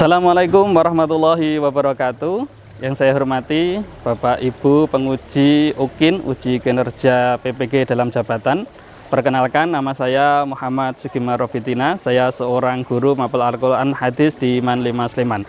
Assalamualaikum warahmatullahi wabarakatuh. Yang saya hormati Bapak Ibu penguji UKIN, uji kinerja PPG dalam jabatan. Perkenalkan, nama saya Muhammad Sugimar Robitina. Saya seorang guru mapel Al-Quran Hadis di IMAN 5 Sleman.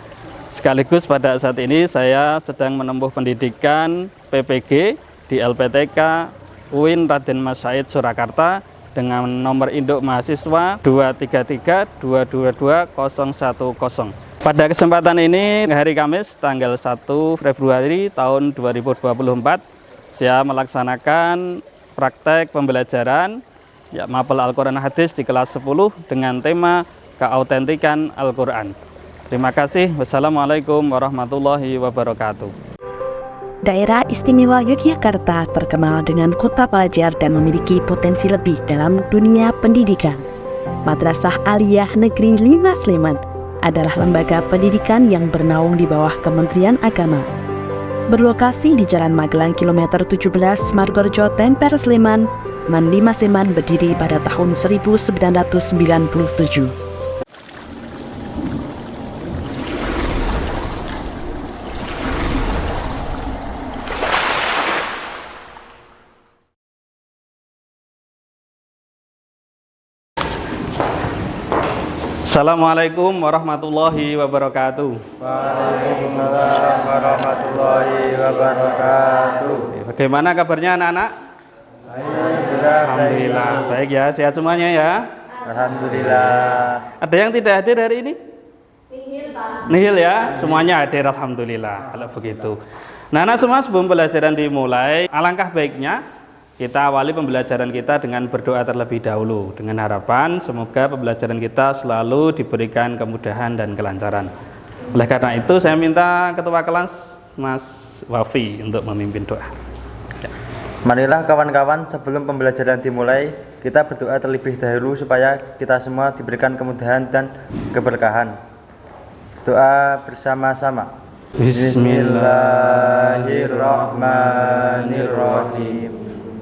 Sekaligus pada saat ini saya sedang menempuh pendidikan PPG di LPTK UIN Raden Mas Said Surakarta dengan nomor induk mahasiswa 233222010. Pada kesempatan ini, hari Kamis tanggal 1 Februari tahun 2024, saya melaksanakan praktek pembelajaran mapel Al-Quran Hadis di kelas 10 dengan tema keautentikan Al-Quran. Terima kasih. Wassalamualaikum warahmatullahi wabarakatuh. Daerah Istimewa Yogyakarta terkenal dengan kota pelajar dan memiliki potensi lebih dalam dunia pendidikan. Madrasah Aliyah Negeri 5 Sleman adalah lembaga pendidikan yang bernaung di bawah Kementerian Agama. Berlokasi di Jalan Magelang kilometer 17 Margorejo Temper Sleman, MAN 5 Sleman berdiri pada tahun 1997. Assalamualaikum warahmatullahi wabarakatuh. Waalaikumsalam warahmatullahi wabarakatuh. Bagaimana kabarnya anak-anak? Alhamdulillah. Baik ya, sehat semuanya ya. Alhamdulillah. Ada yang tidak hadir hari ini? Nihil ya, semuanya hadir alhamdulillah. Kalau begitu. Nah, anak semua sebelum pelajaran dimulai, alangkah baiknya kita awali pembelajaran kita dengan berdoa terlebih dahulu, dengan harapan semoga pembelajaran kita selalu diberikan kemudahan dan kelancaran. Oleh karena itu saya minta Ketua Kelas Mas Wafi untuk memimpin doa. Marilah kawan-kawan, sebelum pembelajaran dimulai, kita berdoa terlebih dahulu supaya kita semua diberikan kemudahan dan keberkahan. Doa bersama-sama. Bismillahirrahmanirrahim.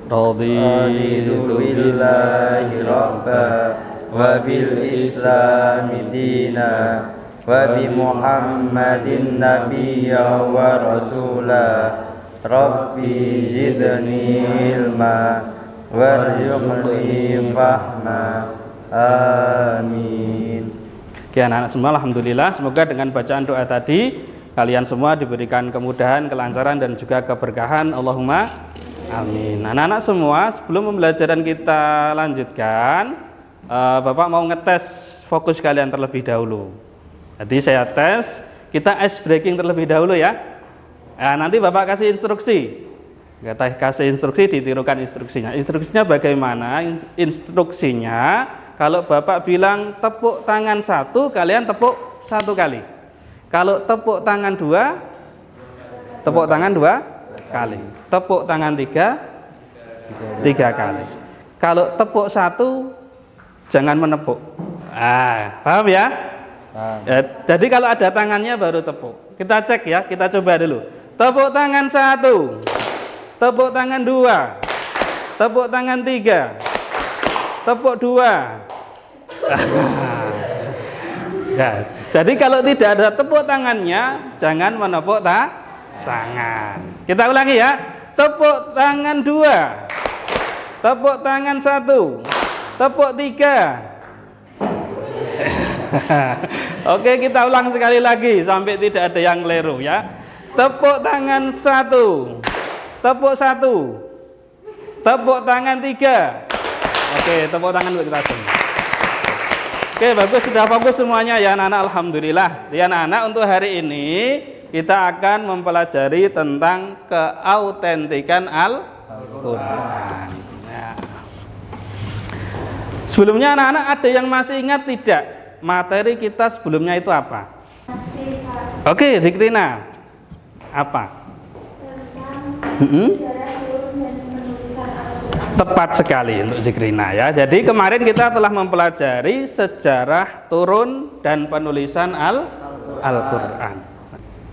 Raditu billahi rabba wa bil islami dina wa bi Muhammadin nabiyya wa rasula. Rabbi zidni ilma warzuqni fahma. Amin. Oke anak-anak semua, alhamdulillah, semoga dengan bacaan doa tadi kalian semua diberikan kemudahan, kelancaran dan juga keberkahan. Allahumma amin. Anak-anak semua, sebelum pembelajaran kita lanjutkan, Bapak mau ngetes fokus kalian terlebih dahulu. Jadi saya tes, kita ice breaking terlebih dahulu ya. Nah, nanti Bapak kasih instruksi. Kasih instruksi, ditirukan instruksinya. Instruksinya bagaimana? Instruksinya, kalau Bapak bilang tepuk tangan 1, kalian tepuk 1 kali. Kalau tepuk tangan 2, tepuk tangan 2 kali. Tepuk tangan 3 kali. Kalau tepuk 1, jangan menepuk. Paham ya? Jadi kalau ada tangannya baru tepuk. Kita cek ya, kita coba dulu. Tepuk tangan 1, tepuk tangan 2, tepuk tangan 3, tepuk 2. Ya, jadi kalau tidak ada tepuk tangannya, jangan menepuk tangan. Kita ulangi ya. Tepuk tangan 2, tepuk tangan 1, tepuk 3. Oke, kita ulang sekali lagi sampai tidak ada yang keliru ya. Tepuk tangan 1, tepuk 1, tepuk tangan 3. Oke, tepuk tangan untuk kita semua. Oke, bagus, sudah fokus semuanya ya anak-anak, alhamdulillah. Ya anak-anak, untuk hari ini kita akan mempelajari tentang keautentikan Al-Quran. Ya. Sebelumnya anak-anak ada yang masih ingat tidak? Materi kita sebelumnya itu apa? Oke, Zikrina. Apa? Tepat sekali untuk Zikrina ya. Jadi kemarin kita telah mempelajari sejarah turun dan penulisan Al-Quran.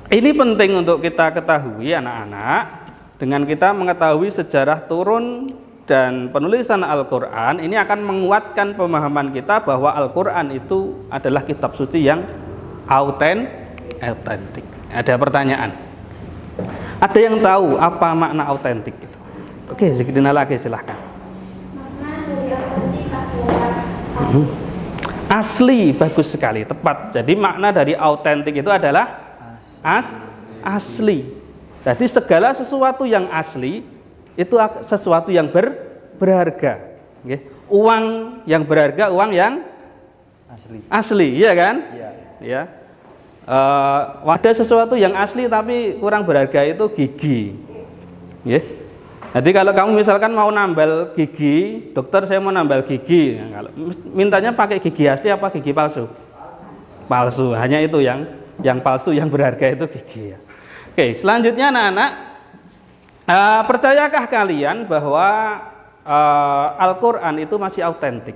Ini penting untuk kita ketahui anak-anak. Dengan kita mengetahui sejarah turun dan penulisan Al-Quran, ini akan menguatkan pemahaman kita bahwa Al-Quran itu adalah kitab suci yang Autentik. Ada pertanyaan? Ada yang tahu apa makna autentik itu? Oke, Zikrina lagi silahkan. Makna dari autentik adalah asli. Asli, bagus sekali, tepat. Jadi makna dari autentik itu adalah asli. Jadi segala sesuatu yang asli itu sesuatu yang berharga. Oke. Uang yang berharga, uang yang asli, iya kan? Iya. Ya. Ada sesuatu yang asli tapi kurang berharga itu gigi. Ya. Jadi kalau kamu misalkan mau nambal gigi, dokter saya mau nambal gigi, nah, kalau mintanya pakai gigi asli apa gigi palsu? Palsu. Hanya itu yang palsu yang berharga itu gigi. Ya. Oke, selanjutnya anak-anak, percayakah kalian bahwa Al-Quran itu masih autentik?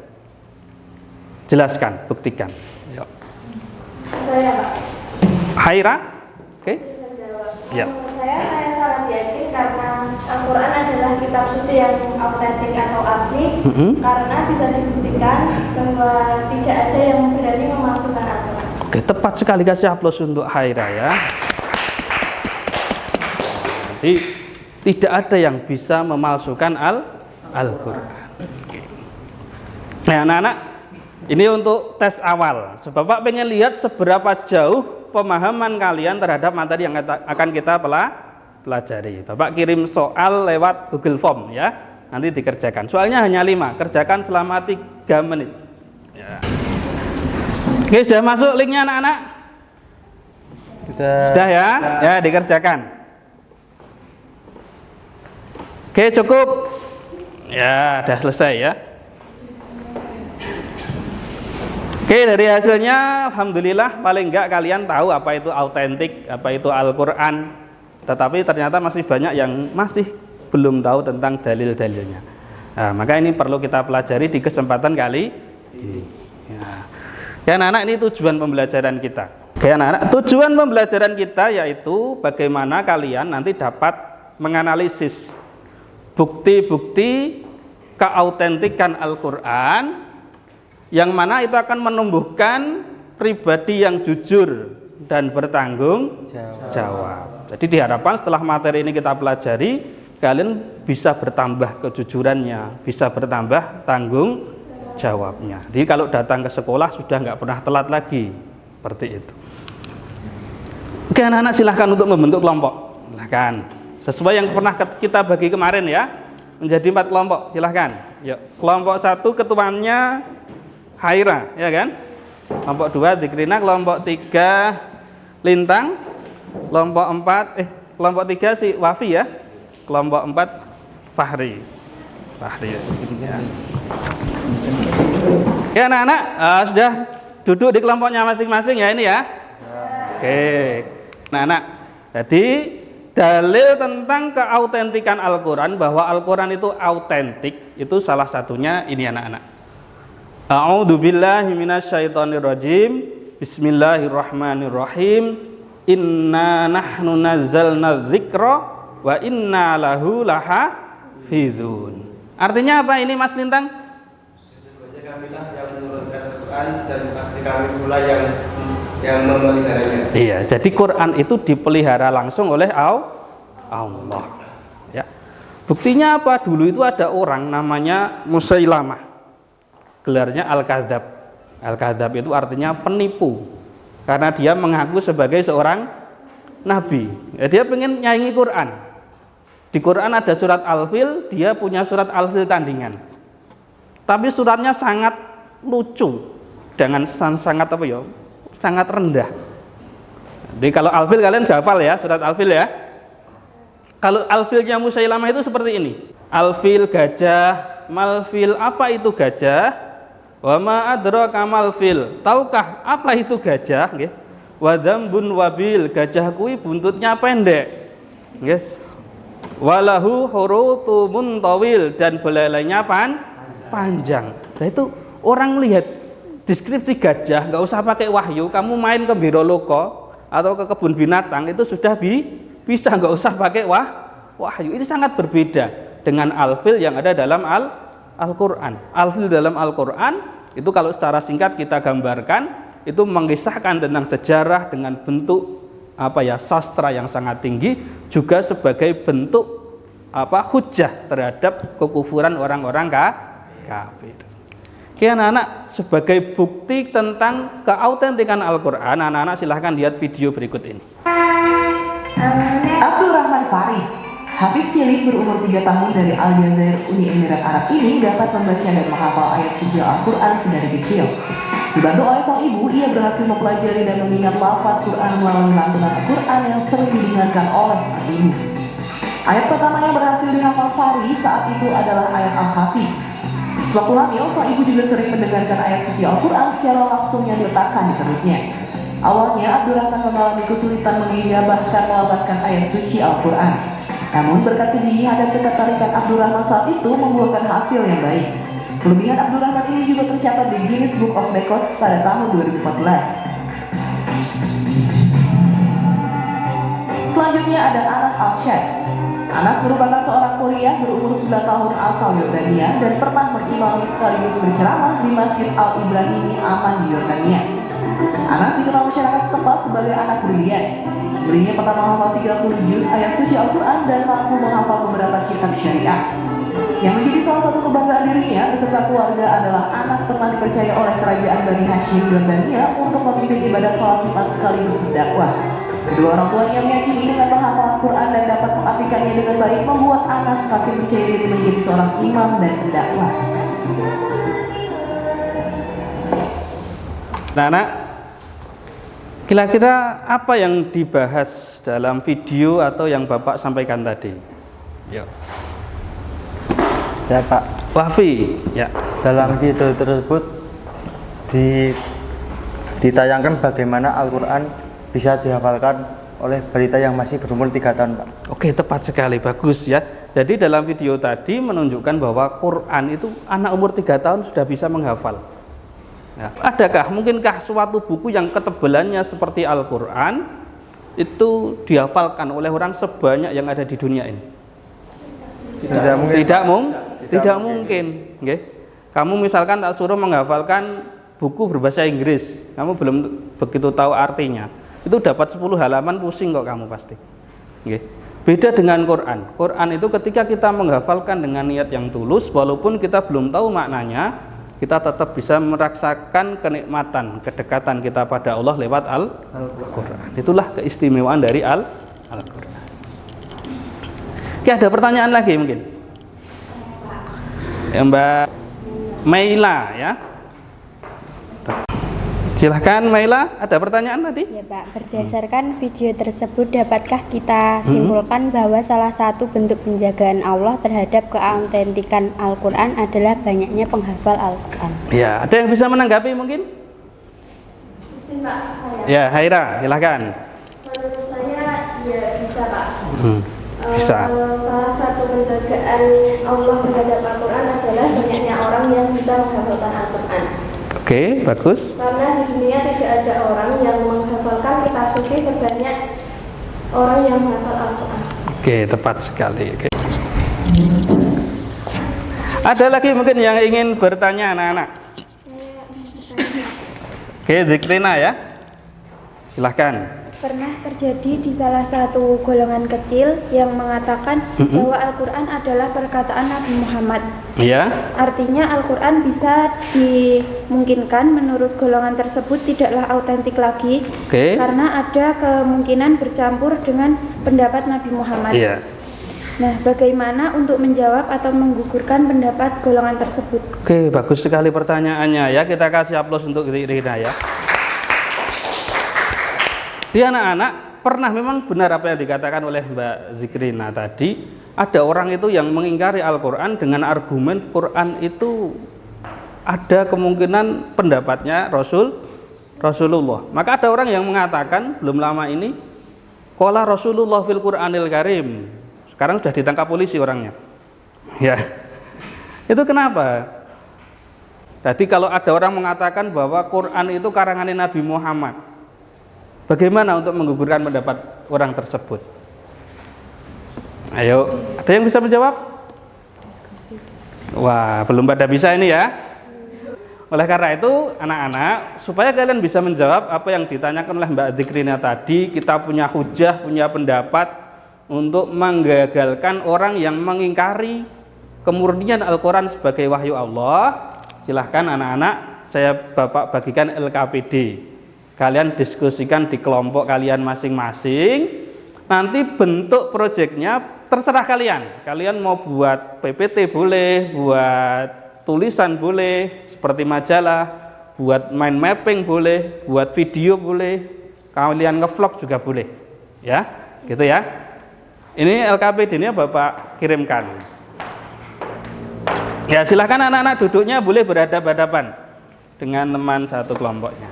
Jelaskan, buktikan. Yuk. Saya, Pak. Haira, oke? Saya jawab. Ya. Menurut saya sangat yakin karena Al-Quran adalah kitab suci yang autentik atau asli, karena bisa dibuktikan bahwa tidak ada yang berani memasukkan Al-Quran. Oke, tepat sekali, kasih aplaus untuk Haira ya. Jadi tidak ada yang bisa memalsukan Al-Quran. Nah, anak-anak, ini untuk tes awal. Sebab Bapak pengen lihat seberapa jauh pemahaman kalian terhadap materi yang akan kita pelajari. Bapak kirim soal lewat Google Form ya. Nanti dikerjakan. Soalnya hanya 5, kerjakan selama 3 menit. Ya. Oke, sudah masuk linknya anak-anak? Sudah ya? Ya, dikerjakan. Oke, cukup. Ya, sudah selesai ya. Oke, dari hasilnya alhamdulillah paling enggak kalian tahu apa itu autentik, apa itu Al-Qur'an. Tetapi ternyata masih banyak yang masih belum tahu tentang dalil-dalilnya. Nah, maka ini perlu kita pelajari di kesempatan kali ini. Ya, anak-anak, ini tujuan pembelajaran kita. Oke, anak-anak, tujuan pembelajaran kita yaitu bagaimana kalian nanti dapat menganalisis bukti-bukti keautentikan Al-Quran, yang mana itu akan menumbuhkan pribadi yang jujur dan bertanggung jawab. Jadi diharapkan setelah materi ini kita pelajari, kalian bisa bertambah kejujurannya, bisa bertambah tanggung jawabnya. Jadi kalau datang ke sekolah sudah nggak pernah telat lagi, seperti itu. Oke, anak-anak, silahkan untuk membentuk kelompok. Silahkan. Sesuai yang pernah kita bagi kemarin ya, menjadi 4 kelompok. Silahkan. Yuk, kelompok 1 ketuanya Haira, ya kan? Kelompok 2 Zikrina, kelompok 3 Lintang, kelompok 3 si Wafi ya, kelompok 4 Fahri. Ya. Ya, anak-anak, sudah duduk di kelompoknya masing-masing ya ini ya. Oke. Anak-anak, jadi dalil tentang keautentikan Al-Quran, bahwa Al-Quran itu autentik, itu salah satunya ini anak-anak. A'udzubillahi minasyaitonirrajim. Bismillahirrahmanirrahim. Inna nahnu nazzalna dzikra wa inna lahu lahafizun. Artinya apa ini Mas Lintang? Sesungguhnya kamilah yang menurunkan Al-Quran dan pasti kami pula yang memeliharanya. Iya, jadi Quran itu dipelihara langsung oleh Allah. Ya. Buktinya apa? Dulu itu ada orang namanya Musailamah. Gelarnya Al-Kadzab. Al-Kadzab itu artinya penipu. Karena dia mengaku sebagai seorang nabi. Ya, dia pengen nyanyi Quran. Di Quran ada surat Al-Fil, dia punya surat Al-Fil tandingan. Tapi suratnya sangat lucu dengan sangat apa ya? Sangat rendah. Jadi kalau Al-Fil kalian hafal ya, surat Al-Fil ya. Kalau Al-Filnya Musailamah itu seperti ini. Al-Fil gajah, Mal-Fil, apa itu gajah? Wa ma adraka mal-fil. Tahukah apa itu gajah? Nggih. Wa dzambun wabil, gajah kuwi buntutnya pendek. Nggih. Walahu hurutumun tawil, dan belalainya panjang. Nah itu orang lihat deskripsi gajah, nggak usah pakai wahyu, kamu main ke Biro Loko atau ke kebun binatang itu sudah bisa, nggak usah pakai wahyu. Ini sangat berbeda dengan Al-Fil yang ada dalam Al-Quran. Al-Fil dalam Al-Quran itu kalau secara singkat kita gambarkan, itu mengisahkan tentang sejarah dengan bentuk sastra yang sangat tinggi, juga sebagai bentuk hujjah terhadap kekufuran orang-orang kafir. Oke anak-anak, sebagai bukti tentang keautentikan Al-Quran, anak-anak silahkan lihat video berikut ini. Abdurrahman Farid, hafiz cilik berumur 3 tahun dari Aljazair, Uni Emirat Arab ini dapat membaca dan menghafal ayat suci Al-Quran sedari kecil. Dibantu oleh sang ibu, ia berhasil mempelajari dan mengingat lafaz Quran melalui lantunan Al-Quran yang sering didengarkan oleh sang ibu. Ayat pertama yang berhasil dihafal Farid saat itu adalah ayat Al-Hafiz. Sewaktu hamil, sang ibu juga sering mendengarkan ayat suci Al-Quran secara langsung yang diletakkan di perutnya. Awalnya, Abdurrahman mengalami kesulitan mengijabah bahkan melafazkan ayat suci Al-Quran. Namun berkat kegigihan dan ketertarikan Abdurrahman saat itu membuahkan hasil yang baik. Kelebihan Abdurrahman ini juga tercatat di Guinness Book of Records pada tahun 2014. Selanjutnya ada Anas Al-Shad. Anas merupakan seorang kuliah berumur 9 tahun asal Yordania dan pernah berimami sekaligus berceramah di Masjid Al-Ibrahimi Aman di Yordania. Anas dikenal masyarakat setempat sebagai anak brilian. Dirinya pernah menghafal 30 juz ayat suci Al-Quran dan mampu menghafal beberapa kitab syariah. Yang menjadi salah satu kebanggaan dirinya beserta keluarga adalah Anas pernah dipercaya oleh kerajaan Bani Hashim Yordania untuk memimpin ibadah sholat Jumat sekaligus berdakwah. Kedua orang tuanya meyakini dengan menghafal Al-Quran dan dapat mengartikannya dengan baik membuat Anas semakin percaya diri menjadi seorang imam dan pendakwah. Nah, kira-kira apa yang dibahas dalam video atau yang Bapak sampaikan tadi? Yuk. Ya Pak, Wafi, ya. dalam video tersebut ditayangkan bagaimana Al-Quran bisa dihafalkan oleh balita yang masih berumur 3 tahun Pak. Oke, tepat sekali, bagus ya. Jadi dalam video tadi menunjukkan bahwa Quran itu anak umur 3 tahun sudah bisa menghafal ya. Mungkinkah suatu buku yang ketebalannya seperti Al-Quran itu dihafalkan oleh orang sebanyak yang ada di dunia ini? Tidak mungkin. Okay. Kamu misalkan tak suruh menghafalkan buku berbahasa Inggris, kamu belum begitu tahu artinya, itu dapat 10 halaman pusing kok kamu pasti. Okay. Beda dengan Quran. Quran itu ketika kita menghafalkan dengan niat yang tulus, walaupun kita belum tahu maknanya, kita tetap bisa merasakan kenikmatan, kedekatan kita pada Allah lewat Al-Quran. Itulah keistimewaan dari Al-Quran. Oke, ada pertanyaan lagi mungkin? Ya, Mbak Maila ya. Silahkan Maila, ada pertanyaan tadi? Ya Pak, berdasarkan video tersebut dapatkah kita simpulkan bahwa salah satu bentuk penjagaan Allah terhadap keautentikan Al-Quran adalah banyaknya penghafal Al-Quran? Ya, ada yang bisa menanggapi mungkin? Izin Pak, Ya, Haira, silahkan. menurut saya ya bisa Pak. Bisa. Salah satu penjagaan Allah terhadap Al-Quran adalah banyaknya orang yang bisa menghafalkan Al-Quran. Oke, bagus. Karena di dunia tidak ada orang yang menghafalkan kitab suci sebanyak orang yang menghafal Al-Quran. Oke, tepat sekali. Oke. Ada lagi mungkin yang ingin bertanya anak-anak? Oke, Zikrina ya. Silahkan. Pernah terjadi di salah satu golongan kecil yang mengatakan bahwa Al-Quran adalah perkataan Nabi Muhammad. Iya. Artinya Al-Quran bisa dimungkinkan menurut golongan tersebut tidaklah autentik lagi, karena ada kemungkinan bercampur dengan pendapat Nabi Muhammad. Iya. Nah, bagaimana untuk menjawab atau menggugurkan pendapat golongan tersebut? Oke, bagus sekali pertanyaannya ya. Kita kasih aplaus untuk Rina ya. Di anak-anak, pernah memang benar apa yang dikatakan oleh Mbak Zikrina tadi, ada orang itu yang mengingkari Al-Quran dengan argumen Quran itu ada kemungkinan pendapatnya Rasulullah. Maka ada orang yang mengatakan belum lama ini, qala Rasulullah fil Qur'anil Karim. Sekarang sudah ditangkap polisi orangnya. Ya. Itu kenapa? Jadi kalau ada orang mengatakan bahwa Quran itu karangan Nabi Muhammad, bagaimana untuk menggugurkan pendapat orang tersebut? Ayo, ada yang bisa menjawab? Wah, belum pada bisa ini ya. Oleh karena itu anak-anak, supaya kalian bisa menjawab apa yang ditanyakan oleh Mbak Dzikrina tadi, kita punya hujah, punya pendapat untuk menggagalkan orang yang mengingkari kemurnian Al-Quran sebagai wahyu Allah. Silahkan anak-anak, saya Bapak bagikan LKPD. Kalian diskusikan di kelompok kalian masing-masing. Nanti bentuk proyeknya terserah kalian. Kalian mau buat PPT boleh, buat tulisan boleh, seperti majalah, buat mind mapping boleh, buat video boleh, kalian ngevlog juga boleh, ya, gitu ya. Ini LKPD-nya Bapak kirimkan. Ya, silahkan anak-anak duduknya boleh berhadapan-hadapan dengan teman satu kelompoknya.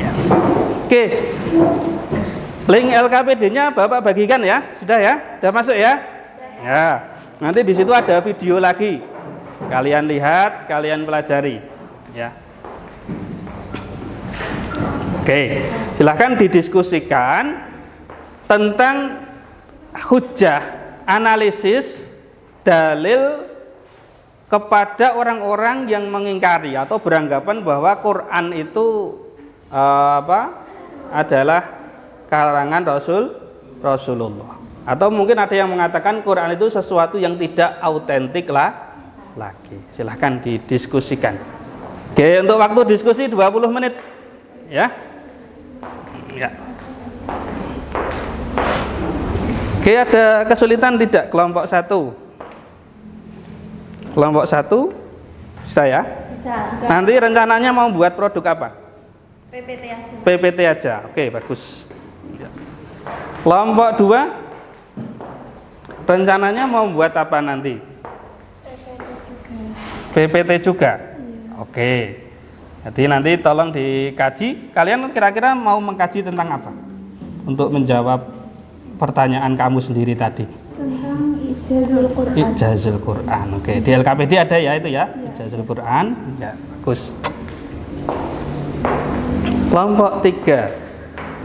Ya. Oke. Link LKPD-nya Bapak bagikan ya, sudah ya, sudah masuk ya. Ya, nanti di situ ada video lagi, kalian lihat, kalian pelajari, ya. Oke, silahkan didiskusikan tentang hujah, analisis, dalil kepada orang-orang yang mengingkari atau beranggapan bahwa Quran itu adalah karangan Rasulullah, atau mungkin ada yang mengatakan Quran itu sesuatu yang tidak autentik lagi. Silahkan didiskusikan. Oke, untuk waktu diskusi 20 menit ya. Ya. Oke, ada kesulitan tidak kelompok 1? Kelompok 1 bisa ya? Bisa. Nanti rencananya mau buat produk apa? PPT aja. PPT aja. Oke, bagus. Kelompok 2 rencananya mau buat apa nanti? PPT juga. Oke. Jadi nanti tolong dikaji. Kalian kira-kira mau mengkaji tentang apa? Untuk menjawab pertanyaan kamu sendiri tadi. Tentang Ijazul Quran. Ijazul Quran. Oke, di LKPD ada ya itu ya. Ijazul Quran. Ya, bagus. Kelompok 3.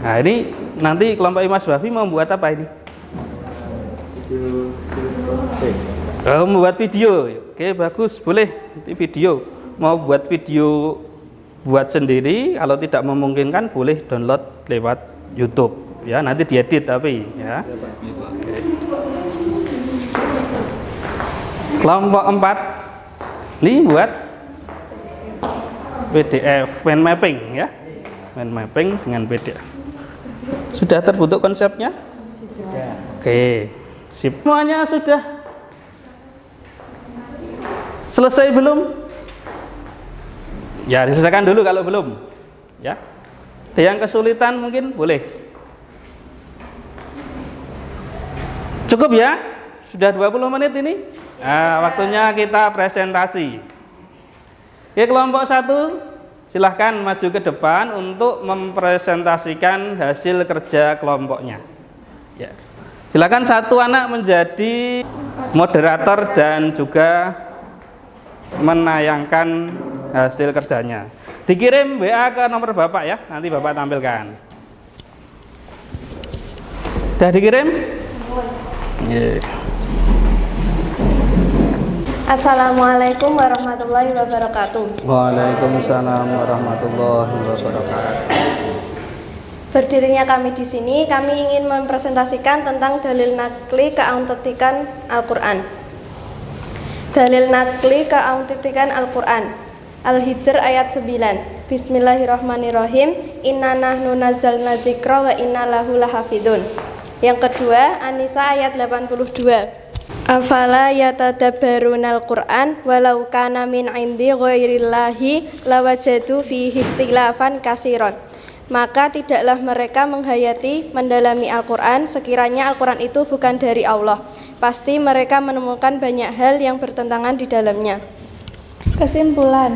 Nah, ini nanti kelompok Mas Wafi mau buat apa ini? Membuat video. Oke, bagus, boleh. Nanti video. Mau buat video buat sendiri, kalau tidak memungkinkan boleh download lewat YouTube. Ya, nanti diedit tapi ya. Oke. Kelompok 4. Ini buat PDF, mind mapping ya. Mind mapping dengan PDF. Sudah terbentuk konsepnya? Sudah. Oke, sip. Semuanya sudah selesai belum? Ya, diselesaikan dulu kalau belum. Ya. Ada yang kesulitan mungkin boleh. Cukup ya? Sudah 20 menit ini? Nah, waktunya kita presentasi. Oke, kelompok 1 silahkan maju ke depan untuk mempresentasikan hasil kerja kelompoknya. Ya. Silakan satu anak menjadi moderator dan juga menayangkan hasil kerjanya. Dikirim WA ke nomor Bapak ya, nanti Bapak tampilkan. Sudah dikirim? Yeah. Assalamualaikum warahmatullahi wabarakatuh. Waalaikumsalam warahmatullahi wabarakatuh. Berdirinya kami di sini, kami ingin mempresentasikan tentang dalil nakli keautentikan Al-Quran. Dalil nakli keautentikan Al-Quran. Al-Hijr ayat 9. Bismillahirrahmanirrahim. Inna nahnu nazzalna dzikra wa inna lahu lahafidun. Yang kedua, An-Nisa ayat 82. Afala yatadabbarunal Qur'an walau kana min indi ghairillahi lawajadu fihi ikhtilafan katsiran. Maka tidaklah mereka menghayati mendalami Al-Quran sekiranya Al-Quran itu bukan dari Allah. Pasti mereka menemukan banyak hal yang bertentangan di dalamnya. Kesimpulan,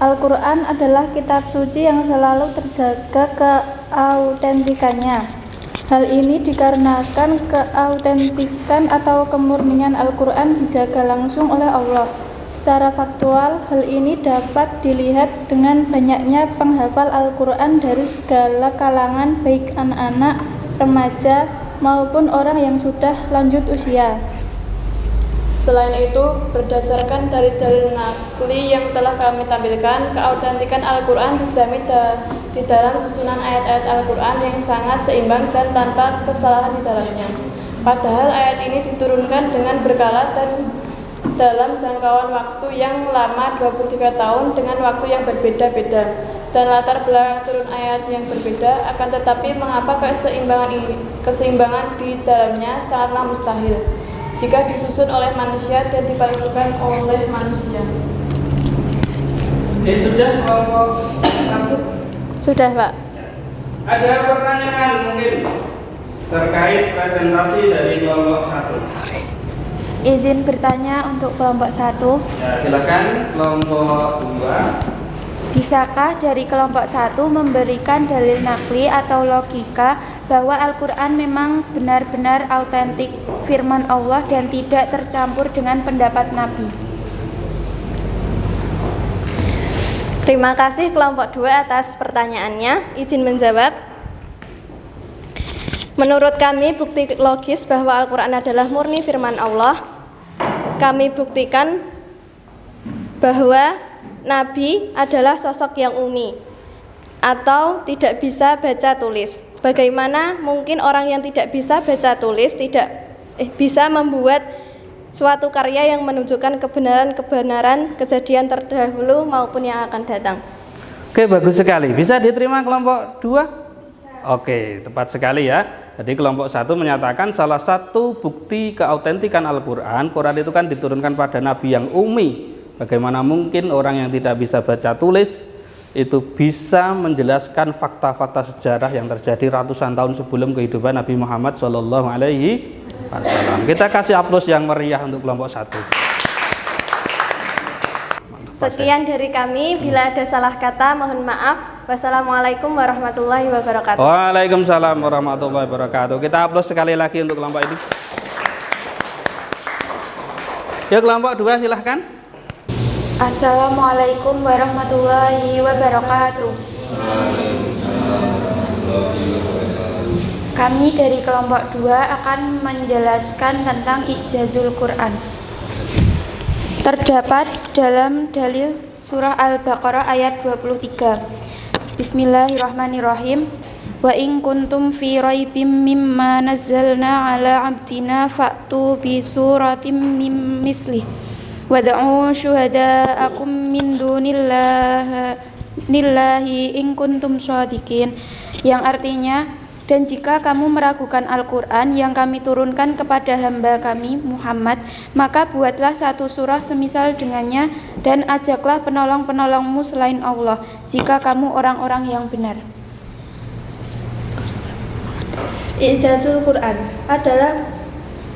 Al-Quran adalah kitab suci yang selalu terjaga keautentikannya. Hal ini dikarenakan keautentikan atau kemurnian Al-Quran dijaga langsung oleh Allah. Secara faktual, hal ini dapat dilihat dengan banyaknya penghafal Al-Quran dari segala kalangan, baik anak-anak, remaja, maupun orang yang sudah lanjut usia. Selain itu, berdasarkan dari dalil nakli yang telah kami tampilkan, keautentikan Al-Quran dijamin di dalam susunan ayat-ayat Al-Quran yang sangat seimbang dan tanpa kesalahan di dalamnya. Padahal ayat ini diturunkan dengan berkala dan dalam jangkauan waktu yang lama 23 tahun dengan waktu yang berbeda-beda dan latar belakang turun ayat yang berbeda, akan tetapi mengapa keseimbangan di dalamnya sangatlah mustahil jika disusun oleh manusia dan dipalsukan oleh manusia. Sudah kelompok 1? Sudah, Pak. Ada pertanyaan mungkin terkait presentasi dari kelompok 1? Izin bertanya untuk kelompok 1. Ya, silakan kelompok 2. Bisakah dari kelompok 1 memberikan dalil nakli atau logika bahwa Al-Quran memang benar-benar autentik firman Allah dan tidak tercampur dengan pendapat Nabi? Terima kasih kelompok 2 atas pertanyaannya. Izin menjawab. Menurut kami, bukti logis bahwa Al-Quran adalah murni firman Allah. Kami buktikan bahwa Nabi adalah sosok yang umi atau tidak bisa baca tulis. Bagaimana mungkin orang yang tidak bisa baca tulis bisa membuat suatu karya yang menunjukkan kebenaran kejadian terdahulu maupun yang akan datang. Oke, bagus sekali. Bisa diterima kelompok 2? Oke, tepat sekali ya. Jadi kelompok 1 menyatakan salah satu bukti keautentikan Al-Quran, Quran itu kan diturunkan pada Nabi yang umi. Bagaimana mungkin orang yang tidak bisa baca tulis itu bisa menjelaskan fakta-fakta sejarah yang terjadi ratusan tahun sebelum kehidupan Nabi Muhammad SAW. Kita kasih aplaus yang meriah untuk kelompok 1. Sekian dari kami. Bila ada salah kata, mohon maaf. Wassalamualaikum warahmatullahi wabarakatuh. Waalaikumsalam warahmatullahi wabarakatuh. Kita aplaus sekali lagi untuk kelompok ini. Ya, kelompok 2 silahkan. Assalamualaikum warahmatullahi wabarakatuh. Kami dari kelompok 2 akan menjelaskan tentang Ijazul Quran. Terdapat dalam dalil surah Al-Baqarah ayat 23. Bismillahirrahmanirrahim. Wa in kuntum fi raibim mimma nazzalna ala abdina fa'tu bi suratim mim mislih wad'u syuhada'akum min dunillahi in kuntum shadiqin, yang artinya, dan jika kamu meragukan Al-Quran yang kami turunkan kepada hamba kami Muhammad, maka buatlah satu surah semisal dengannya dan ajaklah penolong-penolongmu selain Allah jika kamu orang-orang yang benar. Ijazul Quran adalah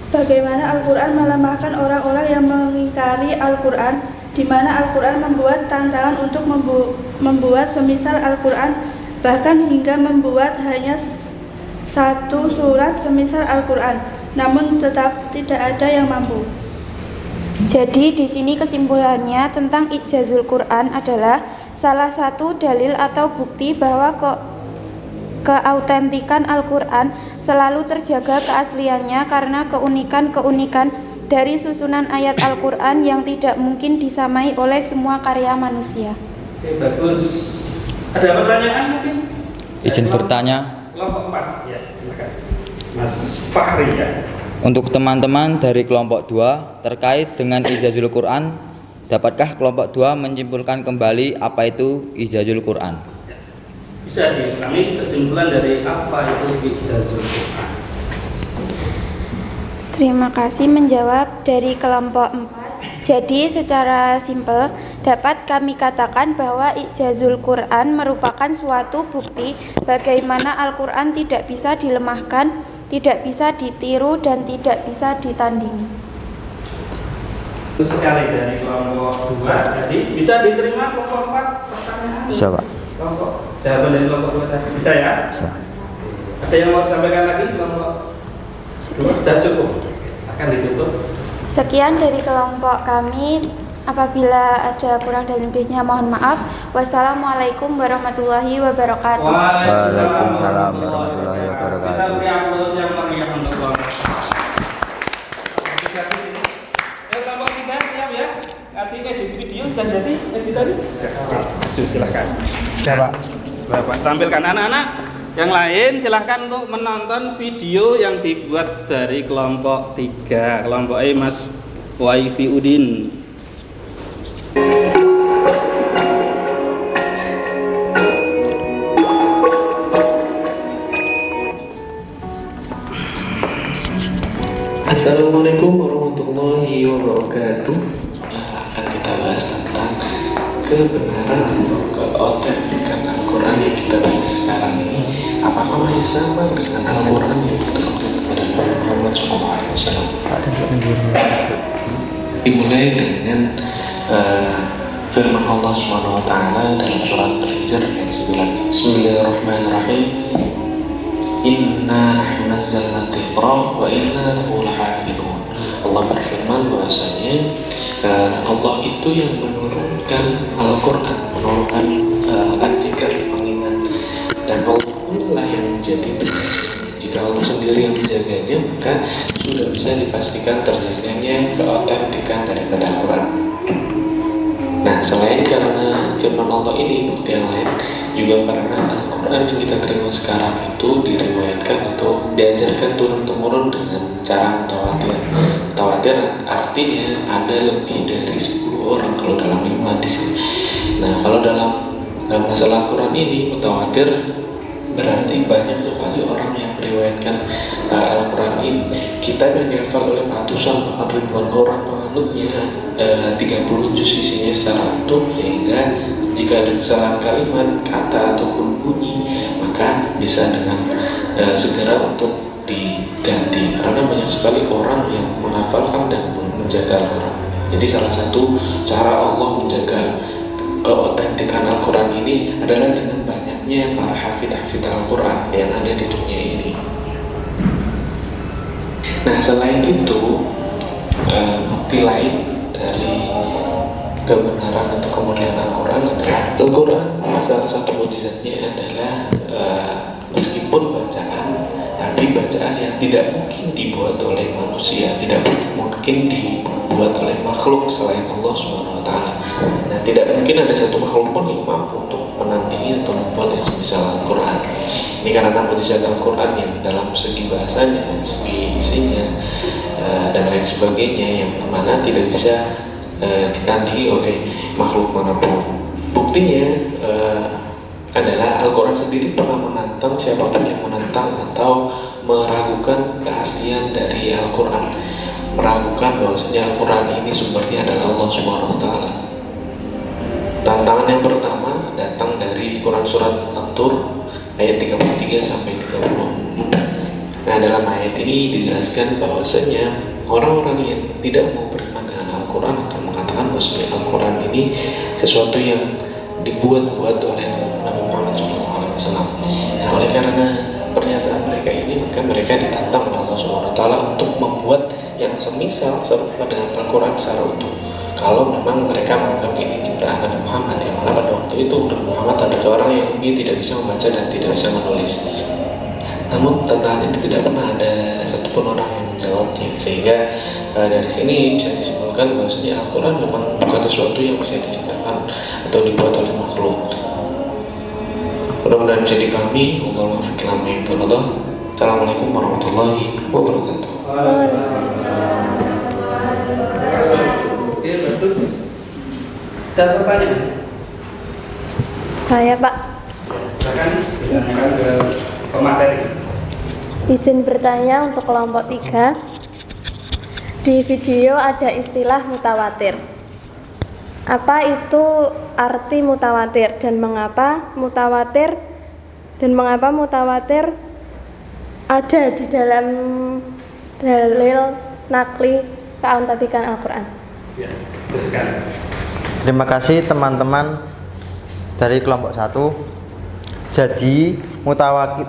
bagaimana Al-Quran melemahkan orang-orang yang mengingkari Al-Quran, di mana Al-Quran membuat tantangan untuk membuat semisal Al-Quran, bahkan hingga membuat hanya satu surat semisal Al-Quran, namun tetap tidak ada yang mampu. Jadi di sini kesimpulannya tentang Ijazul Quran adalah salah satu dalil atau bukti bahwa keautentikan Al-Quran selalu terjaga keasliannya karena keunikan-keunikan dari susunan ayat Al-Quran yang tidak mungkin disamai oleh semua karya manusia. Oke, bagus. Ada pertanyaan mungkin? Izin bertanya. Kelompok 4, ya, silakan. Mas Fahri ya. Untuk teman-teman dari kelompok 2 terkait dengan Ijazul Quran, dapatkah kelompok 2 menyimpulkan kembali apa itu Ijazul Quran? Bisa kami kesimpulan dari apa itu Ijazul Quran? Terima kasih menjawab dari kelompok 4. Jadi secara simpel dapat kami katakan bahwa Ijazul Quran merupakan suatu bukti bagaimana Al-Quran tidak bisa dilemahkan, tidak bisa ditiru dan tidak bisa ditandingi. Sekali dari kelompok 2 tadi bisa diterima kelompok 4 pertanyaan? Bisa, Pak. Kelompok jawaban dari kelompok 2 tadi bisa ya? Bisa. Ada yang mau disampaikan lagi kelompok 2? Sudah cukup. Akan ditutup. Sekian dari kelompok kami. Apabila ada kurang dan lebihnya mohon maaf. Wassalamualaikum warahmatullahi wabarakatuh. Waalaikumsalam warahmatullahi wabarakatuh. Kita beri aplaus yang meriah untuk kelompok. sudah jadi editornya? Maju silahkan. Bapak tampilkan anak-anak yang lain, silahkan untuk menonton video yang dibuat dari kelompok 3, kelompok Mas Waifi Udin. Assalamualaikum warahmatullahi wabarakatuh. Akan kita bahas tentang kebenaran atau keautentikan Al-Quran yang kita bahas sekarang ini. Apakah masih sama dengan Al-Quran yang diturunkan kepada Nabi Muhammad SAW? Dimulai dengan firman Allah Subhanahu Wa Taala dalam surat Al-Hijr ayat 9. Bismillahirrahmanirrahim. Inna nahnu nazzalna dzikra wa inna lahu lahafidhun. Allah berfirman bahwasanya Allah itu yang menurunkan Al-Quran, menurunkan Al-Zikr, pengingat, dan Allah lah yang menjadi. Jika Allah sendiri yang menjaganya, maka sudah bisa dipastikan terjaganya keautentikan daripada Al-Quran. Nah, selain karena firman Allah ini, bukti yang lain juga karena Al-Quran yang kita terima sekarang itu diriwayatkan atau diajarkan turun-temurun dengan cara mutawatir. Mutawatir artinya ada lebih dari 10 orang kalau dalam ilmu hadis. Nah, kalau dalam masalah Al-Quran ini mutawatir berarti banyak sekali orang yang meriwayatkan Al-Quran ini. Kitab yang dihafal oleh ratusan bahkan ribuan orang penganutnya, 30 juz isinya secara utuh, sehingga jika ada kesalahan kalimat, kata ataupun bunyi, maka bisa dengan segera untuk diganti. Karena banyak sekali orang yang menghafalkan dan menjaga Al-Quran. Jadi salah satu cara Allah menjaga keautentikan Al-Quran ini adalah dengan banyaknya para hafid-hafid Al-Quran yang ada di dunia ini. Nah, selain itu, bukti lain dari kebenaran atau kemuliaan Al-Quran adalah Al-Quran salah satu mukjizatnya adalah meskipun bacaan, tapi bacaan yang tidak mungkin dibuat oleh manusia, tidak mungkin dibuat oleh makhluk selain Allah Subhanahu Wa Taala. Nah, tidak mungkin ada satu makhluk pun yang mampu untuk menandingi atau membuat yang semisal Al-Quran. Ini karena mukjizat Al-Quran yang dalam segi bahasanya, segi isinya, dan lain sebagainya yang mana tidak bisa ditandingi oleh makhluk manapun. Buktinya adalah Al-Quran sendiri pernah menantang siapapun yang menantang atau meragukan keaslian dari Al-Quran, meragukan bahwasanya Al-Quran ini sumbernya adalah Allah Subhanahu Wa Taala. Tantangan yang pertama datang dari Quran surat At-Tur ayat 33 sampai 34. Nah, dalam ayat ini dijelaskan bahwasanya orang-orang yang tidak mau beriman dengan Al-Quran atau mengatakan bahwasanya Al-Quran ini sesuatu yang dibuat-buat oleh Nabi Muhammad SAW. Nah, oleh karena pernyataan mereka ini, maka mereka ditantang oleh Allah Subhanahu Wa Taala untuk membuat yang semisal serupa dengan Al-Quran secara utuh. Kalau memang mereka menganggap ini ciptaan Nabi Muhammad, yang mana pada waktu itu Nabi Muhammad adalah orang yang tidak bisa membaca dan tidak bisa menulis. Namun tentang itu tidak pernah ada satupun orang yang menjawabnya, sehingga dari sini bisa disimpulkan bahwasanya Al-Quran memang bukan sesuatu yang bisa diciptakan atau dibuat oleh makhluk. Mudah-mudahan bisa dipahami. Assalamualaikum warahmatullahi wabarakatuh. Oke, bagus. Ada pertanyaan? Saya, Pak. Silakan ditanyakan ke pemateri. Izin bertanya untuk kelompok 3. Di video ada istilah mutawatir. Apa itu arti mutawatir dan mengapa mutawatir ada di dalam dalil nakli keautentikan Al-Quran? Ya, betul sekali. Terima kasih teman-teman dari kelompok 1. Jadi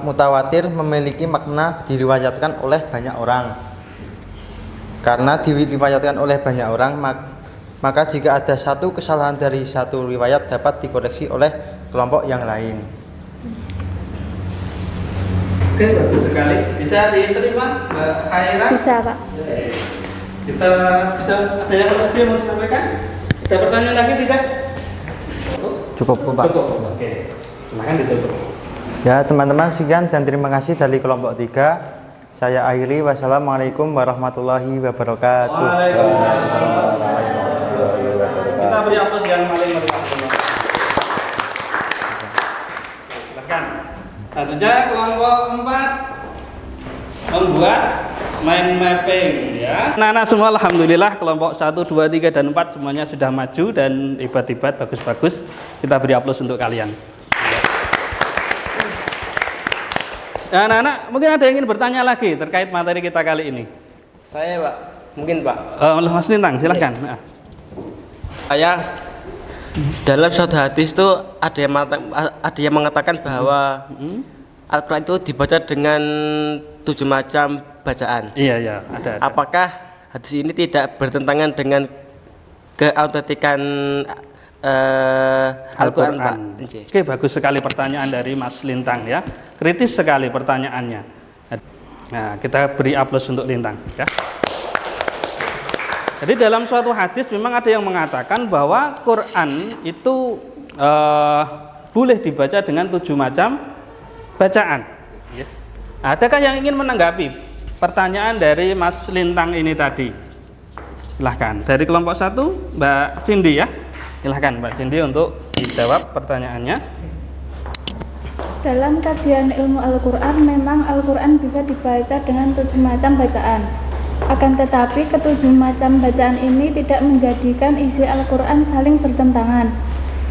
mutawatir memiliki makna diriwayatkan oleh banyak orang. Karena diriwayatkan oleh banyak orang, maka jika ada satu kesalahan dari satu riwayat dapat dikoreksi oleh kelompok yang lain. Oke, bagus sekali. Bisa diterima, Mbak Aira? Bisa, Pak. Kita bisa, ada yang lagi yang mau disampaikan? Ada pertanyaan lagi tidak? Cukup, Pak. Cukup. Oke. Silakan ditutup. Ya, teman-teman, sekian dan terima kasih dari kelompok 3. Saya akhiri. Wassalamualaikum warahmatullahi wabarakatuh. Kita beri aplaus yang paling meriah. Silakan. Selanjutnya kelompok 4 membuat mind mapping ya. Anak-anak semua alhamdulillah kelompok 1, 2, 3 dan 4 semuanya sudah maju dan hebat-hebat, bagus-bagus. Kita beri aplaus untuk kalian. Ya, anak-anak, mungkin ada yang ingin bertanya lagi terkait materi kita kali ini. Saya Pak, mungkin Pak. Mas Lintang, silahkan. Saya dalam suatu hadis itu ada yang mengatakan bahwa Al-Quran itu dibaca dengan 7 macam bacaan. Iya, ada. Apakah hadis ini tidak bertentangan dengan keautentikan Al-Quran, Pak? Oke, bagus sekali pertanyaan dari Mas Lintang ya. Kritis sekali pertanyaannya. Nah, kita beri aplaus untuk Lintang ya. Jadi dalam suatu hadis memang ada yang mengatakan bahwa Quran itu boleh dibaca dengan 7 macam bacaan. Ya. Adakah yang ingin menanggapi pertanyaan dari Mas Lintang ini tadi? Silahkan. Dari kelompok 1, Mbak Cindy ya. Silahkan Mbak Cindy untuk dijawab pertanyaannya. Dalam kajian ilmu Al-Quran, memang Al-Quran bisa dibaca dengan 7 macam bacaan. Akan tetapi, ke-7 macam bacaan ini tidak menjadikan isi Al-Quran saling bertentangan.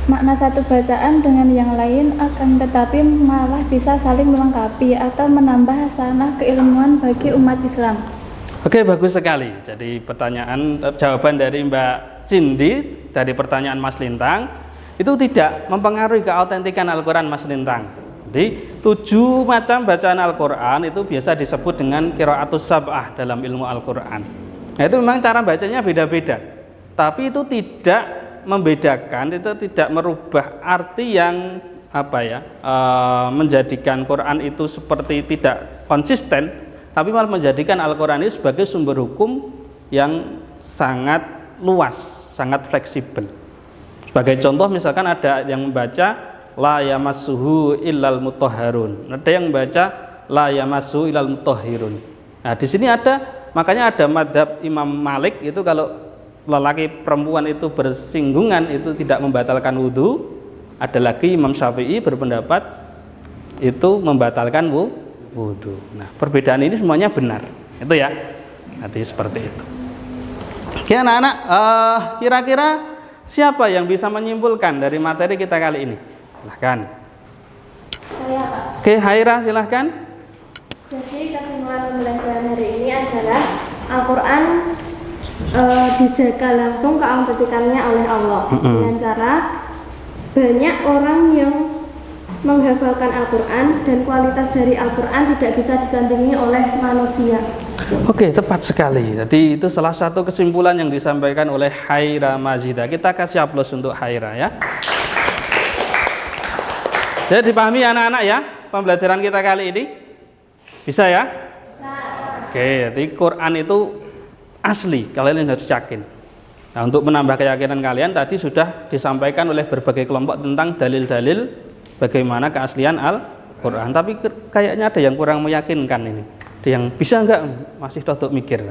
Makna satu bacaan dengan yang lain akan tetapi malah bisa saling melengkapi atau menambah hasanah keilmuan bagi umat Islam. Oke, bagus sekali. Jadi jawaban dari Mbak Cindy dari pertanyaan Mas Lintang itu tidak mempengaruhi keautentikan Al-Quran Mas Lintang. Jadi 7 macam bacaan Al-Quran itu biasa disebut dengan qiraatus sab'ah dalam ilmu Al-Quran. Nah, itu memang cara bacanya beda-beda. Tapi itu tidak membedakan, itu tidak merubah arti yang menjadikan Quran itu seperti tidak konsisten, tapi malah menjadikan Al-Quran ini sebagai sumber hukum yang sangat luas, sangat fleksibel. Sebagai contoh misalkan ada yang membaca la yamassuhu illal mutahharun. Ada yang membaca la yamassuhu illal mutahhirun. Nah, di sini makanya ada mazhab Imam Malik itu kalau lelaki perempuan itu bersinggungan itu tidak membatalkan wudu. Ada lagi Imam Syafi'i berpendapat itu membatalkan wudu. Nah, perbedaan ini semuanya benar. Itu ya. Nanti seperti itu. Oke, anak-anak, kira-kira siapa yang bisa menyimpulkan dari materi kita kali ini? Silahkan. Saya, Pak. Oke, Haira silahkan. Jadi kesimpulan pembelajaran hari ini adalah Al-Quran dijaga langsung keautentikannya oleh Allah dengan cara banyak orang yang menghafalkan Al-Quran dan kualitas dari Al-Quran tidak bisa ditandingi oleh manusia. Oke, tepat sekali. Jadi itu salah satu kesimpulan yang disampaikan oleh Haira Mazida. Kita kasih aplaus untuk Haira ya. Jadi dipahami anak-anak ya pembelajaran kita kali ini? Bisa ya? Bisa. Oke, jadi Quran itu asli, kalian harus yakin. Nah, untuk menambah keyakinan kalian tadi sudah disampaikan oleh berbagai kelompok tentang dalil-dalil bagaimana keaslian Al-Quran. Tapi kayaknya ada yang kurang meyakinkan ini. Ada yang bisa enggak? Masih totok mikir.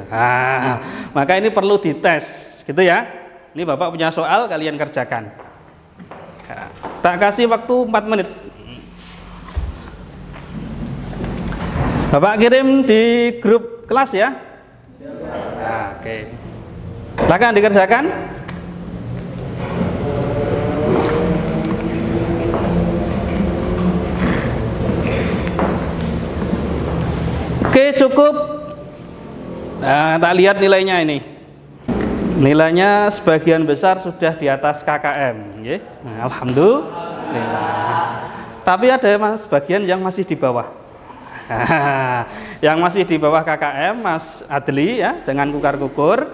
Maka ini perlu dites, gitu ya. Ini Bapak punya soal, kalian kerjakan. Tak kasih waktu 4 menit. Bapak kirim di grup kelas ya. Oke. Silakan dikerjakan. Oke, cukup. Nah, tak lihat nilainya ini. Nilainya sebagian besar sudah di atas KKM, ya. Nah, alhamdulillah. Tapi ada sebagian yang masih di bawah. Yang masih di bawah KKM, Mas Adli ya, jangan kukar-kukur.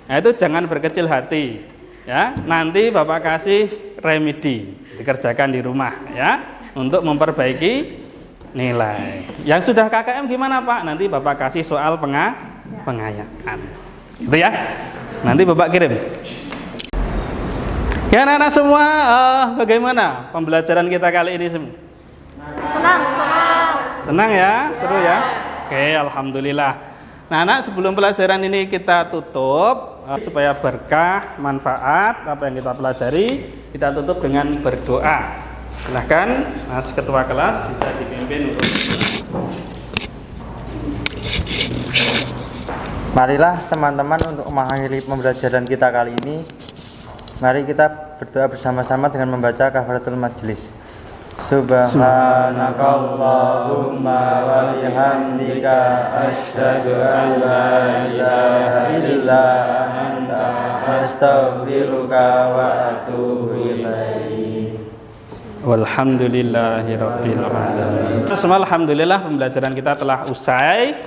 Nah, itu jangan berkecil hati, ya. Nanti Bapak kasih remedi, dikerjakan di rumah, ya, untuk memperbaiki nilai. Yang sudah KKM gimana Pak? Nanti Bapak kasih soal pengayaan, gitu ya. Nanti Bapak kirim. Ya anak-anak semua, bagaimana pembelajaran kita kali ini? Senang. Senang ya? Seru ya? Oke, alhamdulillah. Nah anak, sebelum pelajaran ini kita tutup, supaya berkah, manfaat apa yang kita pelajari, kita tutup dengan berdoa. Silahkan Mas Ketua Kelas bisa dipimpin untuk. Marilah teman-teman untuk mengakhiri pembelajaran kita kali ini, mari kita berdoa bersama-sama dengan membaca kafaratul majlis. Subhanakallahumma wa bihamdika asyhadu an la ilaha illa anta astaghfiruka wa atubu ilaik. Walhamdulillahirabbil alamin. Alhamdulillah pembelajaran kita telah usai.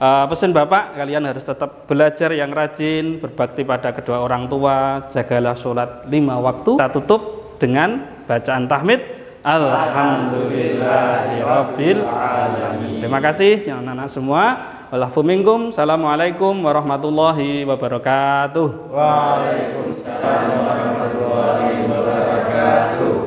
Pesan Bapak, kalian harus tetap belajar yang rajin, berbakti pada kedua orang tua, jagalah sholat 5 waktu. Kita tutup dengan bacaan tahmid. Alhamdulillahirabbil alamin. Terima kasih yang anak-anak semua. Wallahu minkum. Assalamualaikum warahmatullahi wabarakatuh. Waalaikumsalam warahmatullahi wabarakatuh.